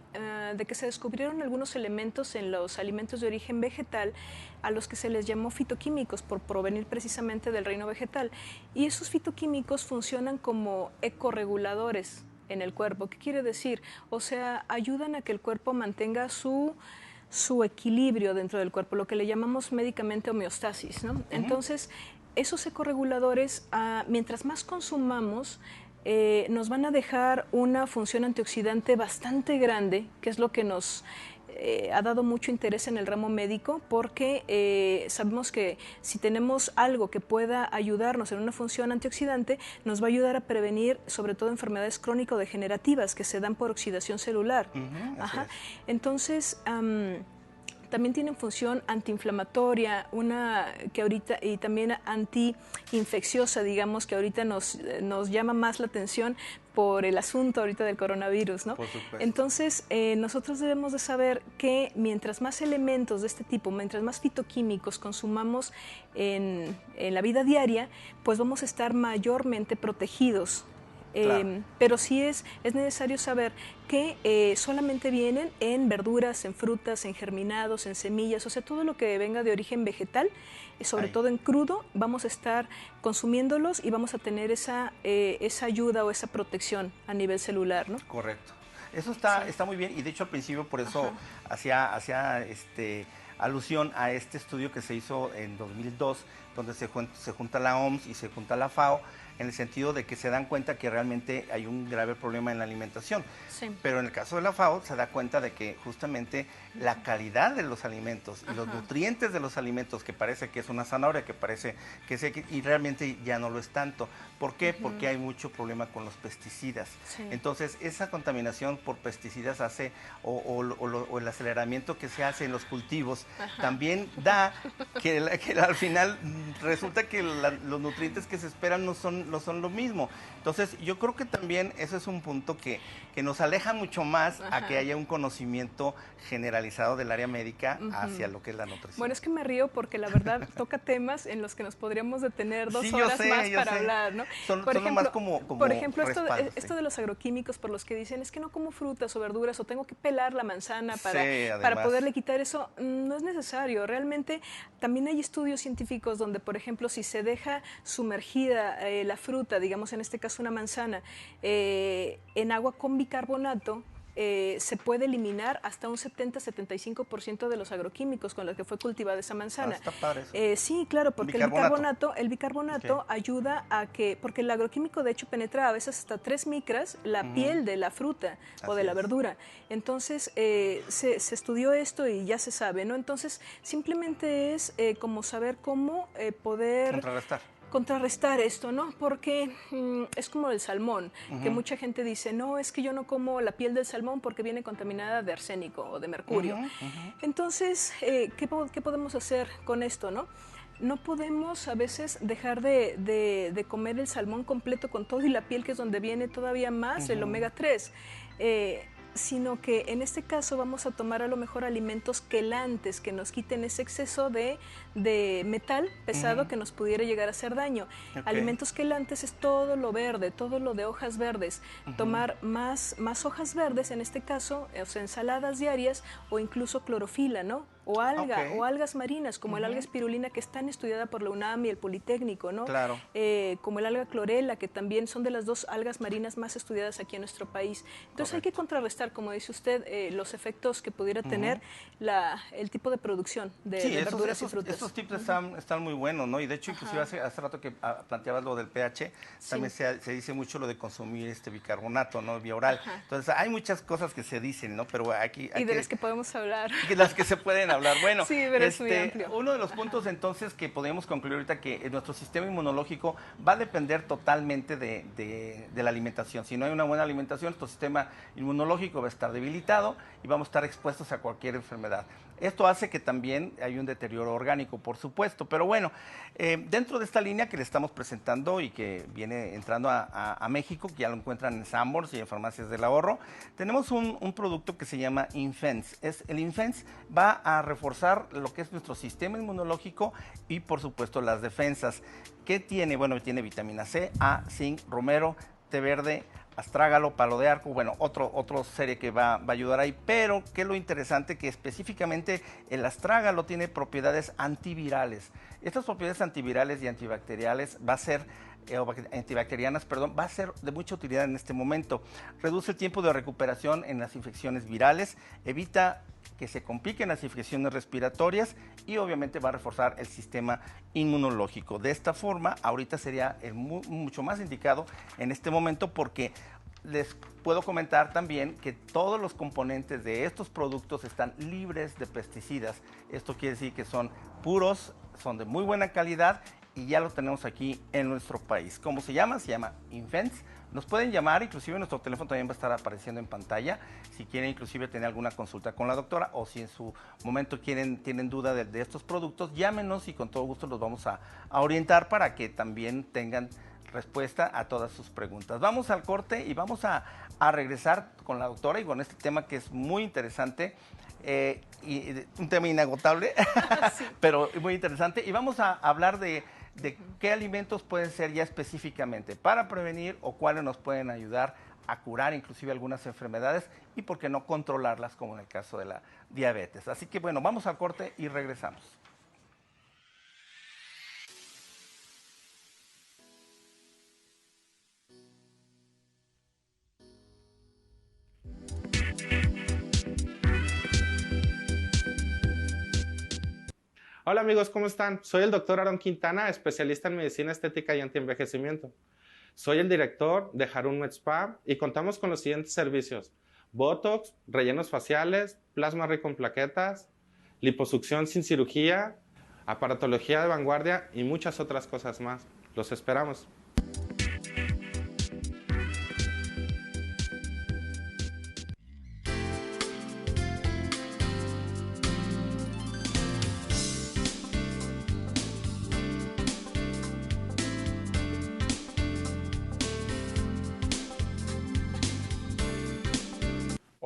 que se descubrieron algunos elementos en los alimentos de origen vegetal a los que se les llamó fitoquímicos por provenir precisamente del reino vegetal. Y esos fitoquímicos funcionan como ecorreguladores en el cuerpo. ¿Qué quiere decir? O sea, ayudan a que el cuerpo mantenga su equilibrio dentro del cuerpo, lo que le llamamos médicamente homeostasis, ¿no? Entonces, esos ecorreguladores, mientras más consumamos, nos van a dejar una función antioxidante bastante grande, que es lo que nos ha dado mucho interés en el ramo médico, porque sabemos que si tenemos algo que pueda ayudarnos en una función antioxidante, nos va a ayudar a prevenir sobre todo enfermedades crónico-degenerativas que se dan por oxidación celular. Entonces, también tienen función antiinflamatoria, que ahorita, y también antiinfecciosa, digamos, que ahorita nos llama más la atención por el asunto ahorita del coronavirus, ¿no? Por supuesto. Entonces, nosotros debemos de saber que mientras más elementos de este tipo, mientras más fitoquímicos consumamos en la vida diaria, pues vamos a estar mayormente protegidos. Pero sí es necesario saber que solamente vienen en verduras, en frutas, en germinados, en semillas, o sea, todo lo que venga de origen vegetal, sobre todo en crudo, vamos a estar consumiéndolos y vamos a tener esa ayuda o esa protección a nivel celular, ¿no? Correcto. Eso está muy bien, y de hecho al principio por eso hacía alusión a este estudio que se hizo en 2002, donde se junta la OMS y se junta la FAO, en el sentido de que se dan cuenta que realmente hay un grave problema en la alimentación. Sí. Pero en el caso de la FAO se da cuenta de que justamente la calidad de los alimentos y los nutrientes de los alimentos, que parece que es una zanahoria, que parece que es X, y realmente ya no lo es tanto. ¿Por qué? Porque hay mucho problema con los pesticidas. Sí. Entonces, esa contaminación por pesticidas hace, o el aceleramiento que se hace en los cultivos, también da que al final resulta que los nutrientes que se esperan no son lo mismo. Entonces, yo creo que también eso es un punto que nos aleja mucho más a que haya un conocimiento generalizado del área médica hacia lo que es la nutrición. Bueno, es que me río porque la verdad toca temas en los que nos podríamos detener 2 horas más para hablar, ¿no? Por ejemplo, más como por ejemplo, esto de los agroquímicos, por los que dicen, es que no como frutas o verduras o tengo que pelar la manzana para poderle quitar eso, no es necesario. Realmente también hay estudios científicos donde, por ejemplo, si se deja sumergida la fruta, digamos en este caso una manzana, en agua con bicarbonato, se puede eliminar hasta un 70-75% de los agroquímicos con los que fue cultivada esa manzana. Está padre eso. Sí, claro, porque el bicarbonato ayuda a que, porque el agroquímico de hecho penetra a veces hasta 3 micras la piel de la fruta o de la verdura. Entonces, se estudió esto y ya se sabe, ¿no? Entonces, simplemente es como saber cómo poder contrarrestar esto, ¿no? Porque es como el salmón, que mucha gente dice, no, es que yo no como la piel del salmón porque viene contaminada de arsénico o de mercurio. Entonces, ¿qué podemos hacer con esto, no? No podemos a veces dejar de comer el salmón completo con todo y la piel, que es donde viene todavía más el omega 3. Sino que en este caso vamos a tomar a lo mejor alimentos quelantes que nos quiten ese exceso de metal pesado que nos pudiera llegar a hacer daño. Alimentos quelantes es todo lo verde, todo lo de hojas verdes. Tomar más hojas verdes en este caso, o sea, ensaladas diarias o incluso clorofila, ¿no? O algas marinas, como el alga espirulina, que es tan estudiada por la UNAM y el Politécnico, ¿no? Claro. Como el alga clorela, que también son de las 2 algas marinas más estudiadas aquí en nuestro país. Entonces hay que contrarrestar, como dice usted, los efectos que pudiera tener el tipo de producción de verduras y frutas. Esos tips están muy buenos, ¿no? Y de hecho, inclusive hace rato que planteabas lo del pH, también se dice mucho lo de consumir bicarbonato, ¿no? Vía oral. Entonces hay muchas cosas que se dicen, ¿no? Pero aquí y de las que podemos hablar. De las que se pueden hablar. Bueno, sí, pero es muy amplio. Uno de los puntos entonces que podemos concluir ahorita, que nuestro sistema inmunológico va a depender totalmente de la alimentación. Si no hay una buena alimentación, nuestro sistema inmunológico va a estar debilitado y vamos a estar expuestos a cualquier enfermedad. Esto hace que también hay un deterioro orgánico, por supuesto, pero bueno, dentro de esta línea que le estamos presentando y que viene entrando a México, que ya lo encuentran en Sanborns y en Farmacias del Ahorro, tenemos un producto que se llama Infense. El Infense va a reforzar lo que es nuestro sistema inmunológico y, por supuesto, las defensas. ¿Qué tiene? Bueno, tiene vitamina C, A, zinc, romero, té verde, astrágalo, palo de arco, bueno, otra serie que va a ayudar ahí, pero ¿qué es lo interesante? Que específicamente el astrágalo tiene propiedades antivirales. Estas propiedades antivirales y antibacteriales antibacterianas, va a ser de mucha utilidad en este momento. Reduce el tiempo de recuperación en las infecciones virales, evita que se compliquen las infecciones respiratorias y obviamente va a reforzar el sistema inmunológico. De esta forma, ahorita sería mucho más indicado en este momento, porque les puedo comentar también que todos los componentes de estos productos están libres de pesticidas. Esto quiere decir que son puros, son de muy buena calidad y ya lo tenemos aquí en nuestro país. ¿Cómo se llama? Se llama Infense. Nos pueden llamar, inclusive nuestro teléfono también va a estar apareciendo en pantalla, si quieren inclusive tener alguna consulta con la doctora, o si en su momento tienen duda de estos productos, llámenos y con todo gusto los vamos a orientar para que también tengan respuesta a todas sus preguntas. Vamos al corte y vamos a regresar con la doctora y con este tema que es muy interesante. Y un tema inagotable, sí, pero muy interesante. Y vamos a hablar de qué alimentos pueden ser ya específicamente para prevenir o cuáles nos pueden ayudar a curar inclusive algunas enfermedades y por qué no controlarlas, como en el caso de la diabetes. Así que bueno, vamos al corte y regresamos. Hola amigos, ¿cómo están? Soy el doctor Aaron Quintana, especialista en medicina estética y antienvejecimiento. Soy el director de Harun Med Spa y contamos con los siguientes servicios: Botox, rellenos faciales, plasma rico en plaquetas, liposucción sin cirugía, aparatología de vanguardia y muchas otras cosas más. Los esperamos.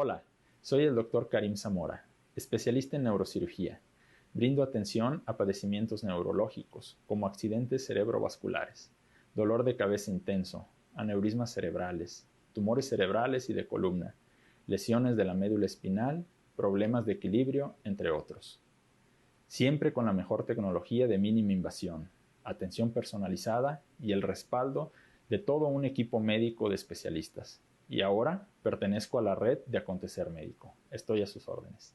Hola, soy el Dr. Karim Zamora, especialista en neurocirugía. Brindo atención a padecimientos neurológicos, como accidentes cerebrovasculares, dolor de cabeza intenso, aneurismas cerebrales, tumores cerebrales y de columna, lesiones de la médula espinal, problemas de equilibrio, entre otros. Siempre con la mejor tecnología de mínima invasión, atención personalizada y el respaldo de todo un equipo médico de especialistas. Y ahora pertenezco a la red de Acontecer Médico. Estoy a sus órdenes.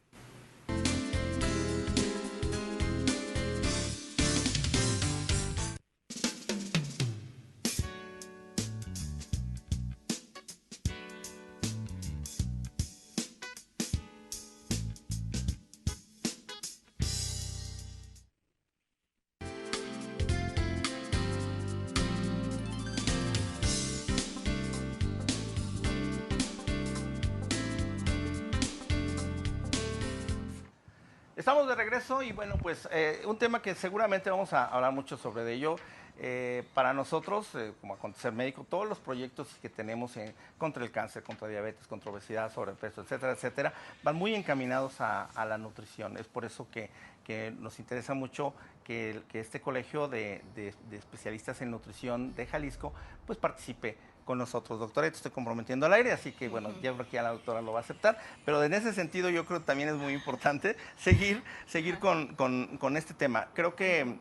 Estamos de regreso y bueno, pues un tema que seguramente vamos a hablar mucho sobre ello. Para nosotros, como Acontecer Médico, todos los proyectos que tenemos contra el cáncer, contra diabetes, contra obesidad, sobrepeso, etcétera, etcétera, van muy encaminados a la nutrición. Es por eso que nos interesa mucho que este colegio de especialistas en nutrición de Jalisco pues participe con nosotros. Doctora, te estoy comprometiendo al aire, así que bueno, ya creo que ya la doctora lo va a aceptar, pero en ese sentido yo creo que también es muy importante seguir con este tema. Creo que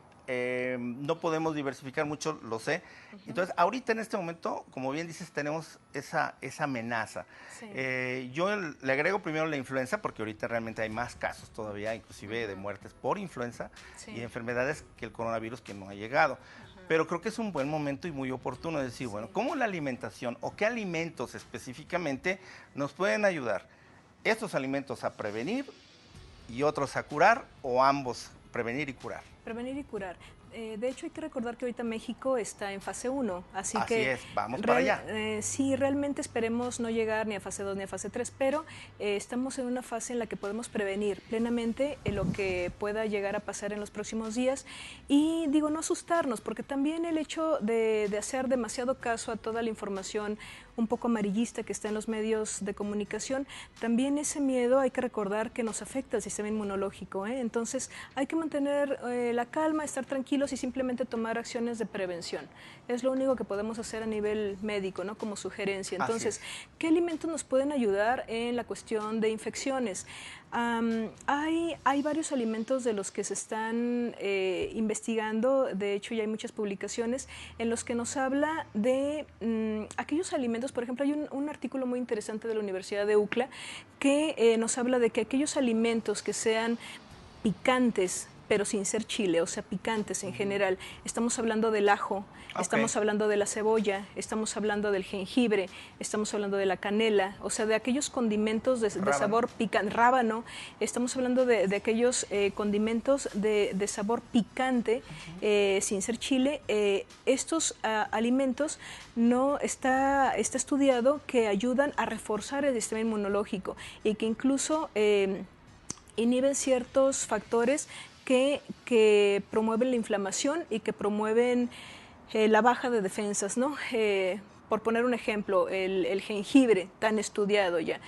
no podemos diversificar mucho, lo sé. Entonces, ahorita en este momento, como bien dices, tenemos esa amenaza. Sí. Yo le agrego primero la influenza, porque ahorita realmente hay más casos todavía, inclusive de muertes por influenza y enfermedades que el coronavirus que no ha llegado. Pero creo que es un buen momento y muy oportuno decir, bueno, ¿cómo la alimentación o qué alimentos específicamente nos pueden ayudar estos alimentos a prevenir y otros a curar, o ambos, prevenir y curar? Prevenir y curar. De hecho, hay que recordar que ahorita México está en fase 1, así que... es, vamos para allá. Sí, realmente esperemos no llegar ni a fase 2 ni a fase 3, pero estamos en una fase en la que podemos prevenir plenamente lo que pueda llegar a pasar en los próximos días. Y digo, no asustarnos, porque también el hecho de hacer demasiado caso a toda la información un poco amarillista que está en los medios de comunicación, también ese miedo hay que recordar que nos afecta al sistema inmunológico, ¿eh? Entonces hay que mantener la calma, estar tranquilos y simplemente tomar acciones de prevención. Es lo único que podemos hacer a nivel médico, ¿no? Como sugerencia. Entonces, ¿qué alimentos nos pueden ayudar en la cuestión de infecciones? Hay varios alimentos de los que se están investigando, de hecho ya hay muchas publicaciones en los que nos habla de aquellos alimentos. Por ejemplo, hay un artículo muy interesante de la Universidad de UCLA que nos habla de que aquellos alimentos que sean picantes, pero sin ser chile, o sea, picantes en general. Estamos hablando del ajo, estamos hablando de la cebolla, estamos hablando del jengibre, estamos hablando de la canela, o sea, de aquellos condimentos de sabor picante, rábano, estamos hablando de aquellos condimentos de sabor picante, sin ser chile. Estos alimentos no está estudiado que ayudan a reforzar el sistema inmunológico y que incluso inhiben ciertos factores que promueven la inflamación y que promueven la baja de defensas, ¿no? Por poner un ejemplo, el jengibre, tan estudiado ya.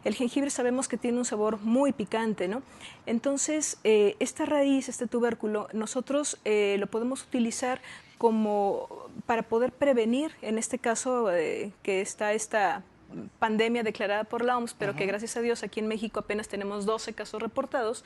El jengibre sabemos que tiene un sabor muy picante, ¿no? Entonces, esta raíz, este tubérculo, nosotros lo podemos utilizar como para poder prevenir, en este caso que está esta pandemia declarada por la OMS, pero que gracias a Dios aquí en México apenas tenemos 12 casos reportados,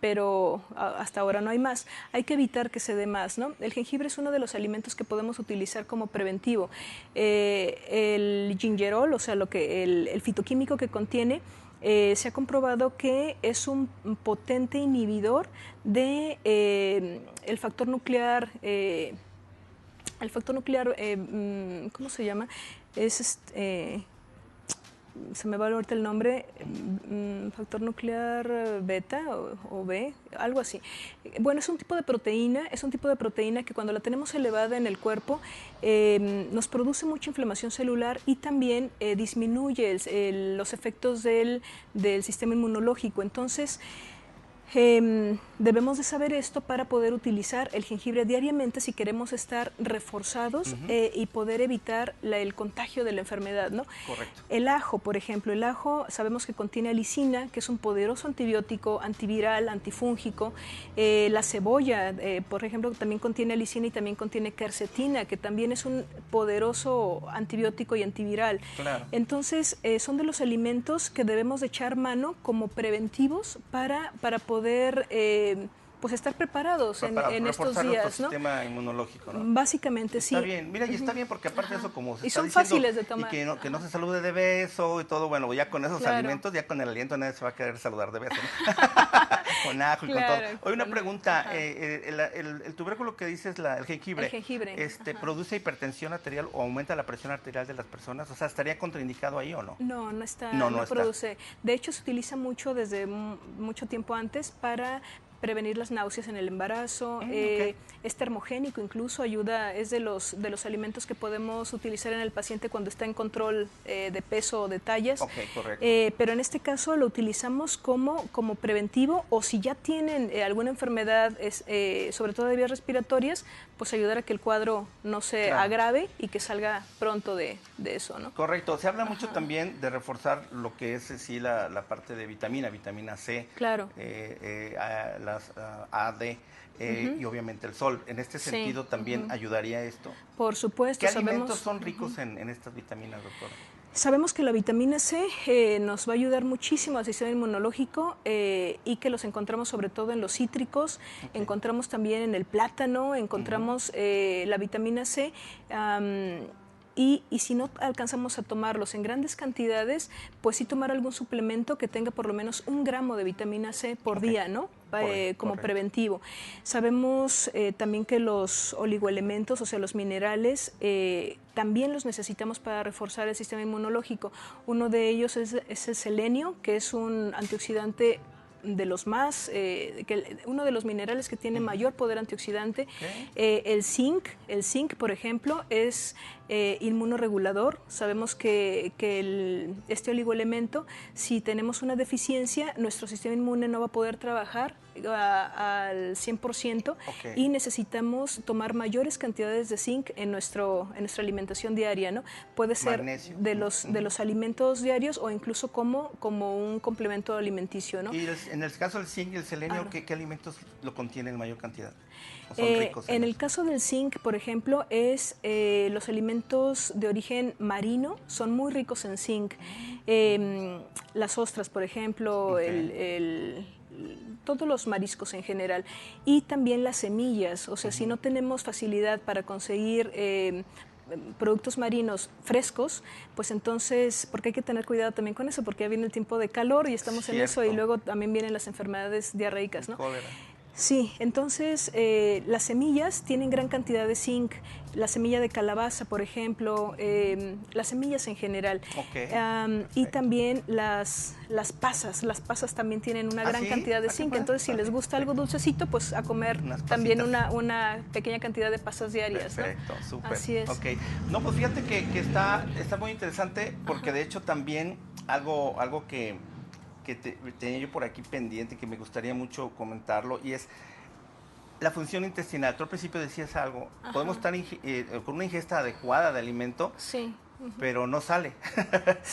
pero hasta ahora no hay más. Hay que evitar que se dé más, ¿no? El jengibre es uno de los alimentos que podemos utilizar como preventivo. El gingerol, o sea, el fitoquímico que contiene, se ha comprobado que es un potente inhibidor de el factor nuclear El factor nuclear, ¿cómo se llama? Es se me va ahorita el nombre, factor nuclear beta o B, algo así. Bueno, es un tipo de proteína que cuando la tenemos elevada en el cuerpo nos produce mucha inflamación celular y también disminuye los efectos del sistema inmunológico. Entonces, debemos de saber esto para poder utilizar el jengibre diariamente si queremos estar reforzados y poder evitar el contagio de la enfermedad, ¿no? Correcto. El ajo, por ejemplo, el ajo sabemos que contiene alicina, que es un poderoso antibiótico, antiviral, antifúngico. La cebolla, por ejemplo, también contiene alicina y también contiene quercetina, que también es un poderoso antibiótico y antiviral. Claro. Entonces, son de los alimentos que debemos de echar mano como preventivos para poder pues estar preparados en estos días, nuestro sistema inmunológico, ¿no? Básicamente sí. Está bien, mira, y está bien porque aparte de eso, como se y está son diciendo, fáciles de tomar. y que no se salude de beso y todo, bueno, ya con esos Claro. alimentos, ya con el aliento nadie se va a querer saludar de beso, ¿no? Con ajo y Claro, con todo. Hoy una pregunta, ajá. el tubérculo que dices, el jengibre, El jengibre, ajá. ¿produce hipertensión arterial o aumenta la presión arterial de las personas? O sea, ¿estaría contraindicado ahí o no? No, no está, No no está. produce. De hecho, se utiliza mucho desde mucho tiempo antes para prevenir las náuseas en el embarazo. Okay. Es termogénico, incluso ayuda, es de los alimentos que podemos utilizar en el paciente cuando está en control de peso o de tallas. Ok, correcto. Pero en este caso lo utilizamos como preventivo, o si ya tienen alguna enfermedad, sobre todo de vías respiratorias, pues ayudar a que el cuadro no se agrave y que salga pronto de eso, ¿no? Correcto. Se habla mucho también de reforzar lo que es sí, la parte de vitamina C, claro. las A, D, y obviamente el sol. En este sentido también ayudaría esto. Por supuesto. ¿Qué alimentos son ricos en estas vitaminas, doctora? Sabemos que la vitamina C nos va a ayudar muchísimo al sistema inmunológico y que los encontramos sobre todo en los cítricos, encontramos también en el plátano, encontramos la vitamina C. Y si no alcanzamos a tomarlos en grandes cantidades, pues sí tomar algún suplemento que tenga por lo menos 1 gramo de vitamina C por día, ¿no? Como preventivo. Sabemos también que los oligoelementos, o sea, los minerales, también los necesitamos para reforzar el sistema inmunológico. Uno de ellos es el selenio, que es un antioxidante de los más, uno de los minerales que tiene mayor poder antioxidante. El zinc, por ejemplo, es inmunoregulador. Sabemos que este oligoelemento, si tenemos una deficiencia, nuestro sistema inmune no va a poder trabajar al 100% y necesitamos tomar mayores cantidades de zinc en nuestra alimentación diaria, ¿no? Puede ser magnesio de los alimentos diarios o incluso como un complemento alimenticio, ¿no? Y en el caso del zinc y el selenio, ¿qué alimentos lo contienen en mayor cantidad? ¿O son ricos en el caso del zinc, por ejemplo, los alimentos de origen marino son muy ricos en zinc. Las ostras, por ejemplo, todos los mariscos en general, y también las semillas. O sea, si no tenemos facilidad para conseguir productos marinos frescos, pues entonces, porque hay que tener cuidado también con eso, porque ya viene el tiempo de calor y estamos en eso, y luego también vienen las enfermedades diarreicas, ¿no? Cólera. Sí, entonces las semillas tienen gran cantidad de zinc, la semilla de calabaza, por ejemplo, las semillas en general. Y también las pasas también tienen una gran cantidad de zinc. Entonces, si les gusta algo dulcecito, pues a comer también una pequeña cantidad de pasas diarias. Perfecto, ¿no? súper. Así es. Okay. No, pues fíjate que está muy interesante, porque de hecho también algo que tenía yo por aquí pendiente, que me gustaría mucho comentarlo, y es la función intestinal. Tú al principio decías algo, podemos estar con una ingesta adecuada de alimento, pero no sale,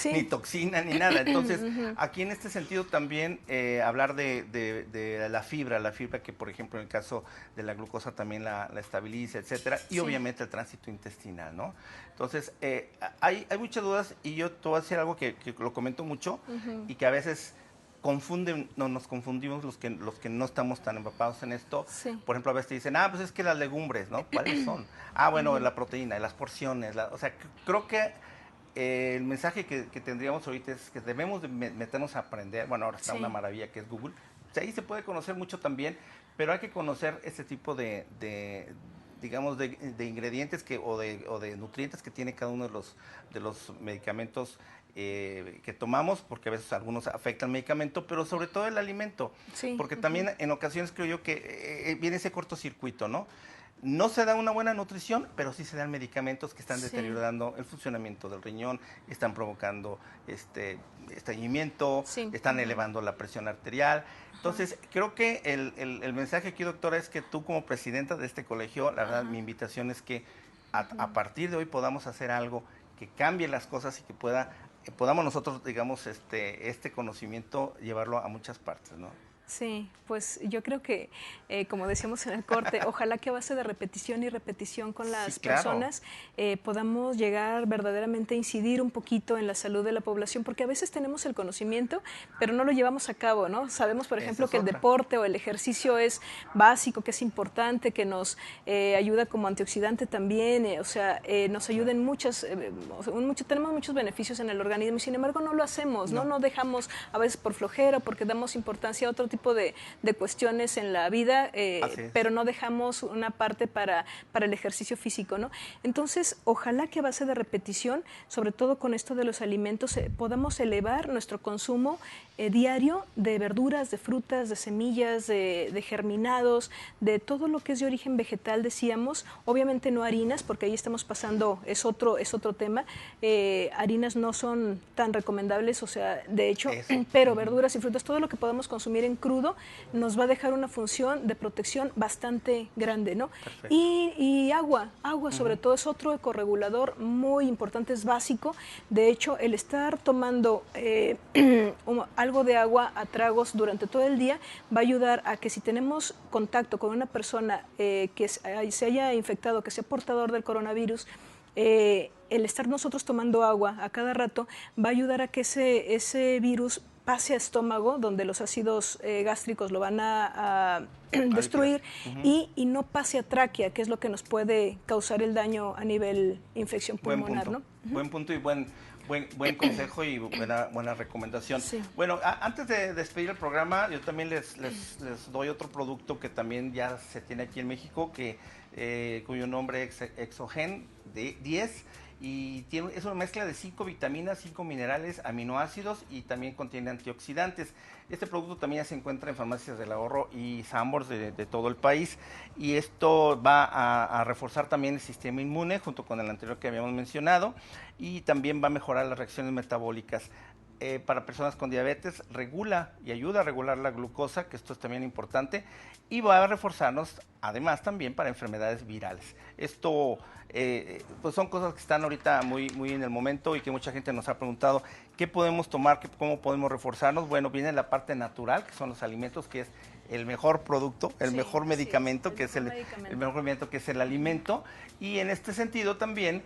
ni toxina, ni nada. Entonces, aquí en este sentido también hablar de la fibra que, por ejemplo, en el caso de la glucosa también la estabiliza, etcétera, y obviamente el tránsito intestinal, ¿no? Entonces, hay muchas dudas, y yo te voy a decir algo que lo comento mucho, y que a veces nos confundimos los que no estamos tan empapados en esto. Por ejemplo, a veces te dicen, pues es que las legumbres, ¿no? ¿Cuáles son? Bueno, la proteína, las porciones. O sea, creo que el mensaje que tendríamos ahorita es que debemos de meternos a aprender. Bueno, ahora está una maravilla que es Google. Ahí se puede conocer mucho también, pero hay que conocer este tipo de digamos, de ingredientes o de nutrientes que tiene cada uno de los medicamentos que tomamos, porque a veces algunos afectan el medicamento, pero sobre todo el alimento, Sí. porque también en ocasiones creo yo que viene ese cortocircuito, ¿no? No se da una buena nutrición, pero sí se dan medicamentos que están Sí. deteriorando el funcionamiento del riñón, están provocando estreñimiento, Sí. están elevando la presión arterial. Entonces, creo que el mensaje aquí, doctora, es que tú como presidenta de este colegio, la verdad, mi invitación es que a partir de hoy podamos hacer algo que cambie las cosas y que podamos nosotros, digamos, este conocimiento llevarlo a muchas partes, ¿no? Sí, pues yo creo que, como decíamos en el corte, ojalá que a base de repetición y repetición con las Sí, claro. personas podamos llegar verdaderamente a incidir un poquito en la salud de la población, porque a veces tenemos el conocimiento, pero no lo llevamos a cabo, ¿no? Sabemos, por ejemplo, que el deporte o el ejercicio es básico, que es importante, que nos ayuda como antioxidante también, o sea, nos ayuda en tenemos muchos beneficios en el organismo y sin embargo no lo hacemos, no dejamos a veces por flojera, porque damos importancia a otro tipo de cuestiones en la vida, pero no dejamos una parte para el ejercicio físico, ¿no? Entonces, ojalá que a base de repetición, sobre todo con esto de los alimentos, podamos elevar nuestro consumo diario de verduras, de frutas, de semillas, de germinados, de todo lo que es de origen vegetal, decíamos, obviamente no harinas, porque ahí estamos pasando, es otro tema, harinas no son tan recomendables, o sea, de hecho, pero verduras y frutas, todo lo que podamos consumir en crudo nos va a dejar una función de protección bastante grande, ¿no? Y agua sobre todo es otro ecorregulador muy importante, es básico. De hecho, el estar tomando algo de agua a tragos durante todo el día va a ayudar a que si tenemos contacto con una persona que se haya infectado, que sea portador del coronavirus, el estar nosotros tomando agua a cada rato va a ayudar a que ese virus pase a estómago, donde los ácidos gástricos lo van a destruir, y no pase a tráquea, que es lo que nos puede causar el daño a nivel infección pulmonar, ¿no? Buen punto y buen consejo y buena recomendación. Sí. Bueno, antes de despedir el programa, yo también les doy otro producto que también ya se tiene aquí en México, cuyo nombre es Exogen 10, y es una mezcla de 5 vitaminas, 5 minerales, aminoácidos y también contiene antioxidantes. Este producto también ya se encuentra en farmacias del ahorro y Sanborns de todo el país, y esto va a reforzar también el sistema inmune junto con el anterior que habíamos mencionado, y también va a mejorar las reacciones metabólicas. Para personas con diabetes regula y ayuda a regular la glucosa, que esto es también importante, y va a reforzarnos además también para enfermedades virales. Esto pues son cosas que están ahorita muy en el momento y que mucha gente nos ha preguntado qué podemos tomar, cómo podemos reforzarnos. Bueno, viene la parte natural, que son los alimentos, que es el mejor producto, el mejor medicamento, que es el mejor medicamento, que es el alimento, y en este sentido también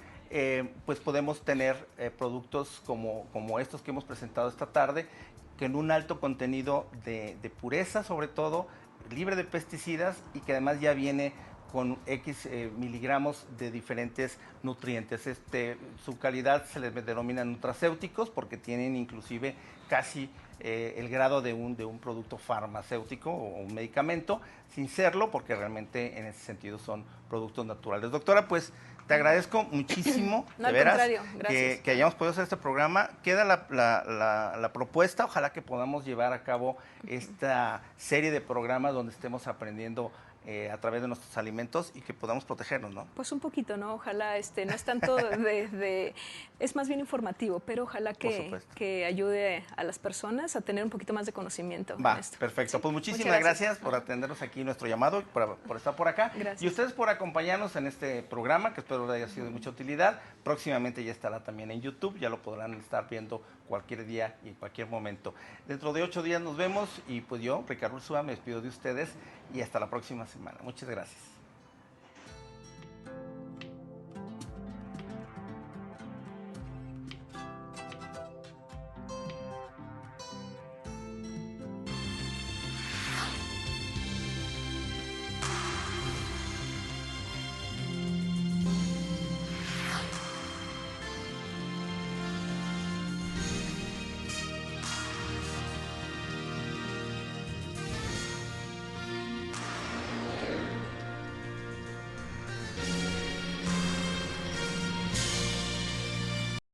pues podemos tener productos como estos que hemos presentado esta tarde, que en un alto contenido de pureza, sobre todo, libre de pesticidas, y que además ya viene con X miligramos de diferentes nutrientes. Su calidad se les denomina nutracéuticos porque tienen inclusive casi el grado de un producto farmacéutico o un medicamento, sin serlo, porque realmente en ese sentido son productos naturales. Doctora, pues te agradezco muchísimo, no, de veras, contrario, gracias. que hayamos podido hacer este programa. Queda la propuesta, ojalá que podamos llevar a cabo esta serie de programas donde estemos aprendiendo a través de nuestros alimentos y que podamos protegernos, ¿no? Pues un poquito, ¿no? Ojalá, no es tanto es más bien informativo, pero ojalá que ayude a las personas a tener un poquito más de conocimiento. Va, perfecto. ¿Sí? Pues muchísimas gracias por atendernos aquí nuestro llamado, por estar por acá. Gracias. Y ustedes por acompañarnos en este programa, que espero haya sido de mucha utilidad. Próximamente ya estará también en YouTube, ya lo podrán estar viendo cualquier día y en cualquier momento. Dentro de 8 días nos vemos y pues yo, Ricardo Ursúa, me despido de ustedes y hasta la próxima semana. Muchas gracias.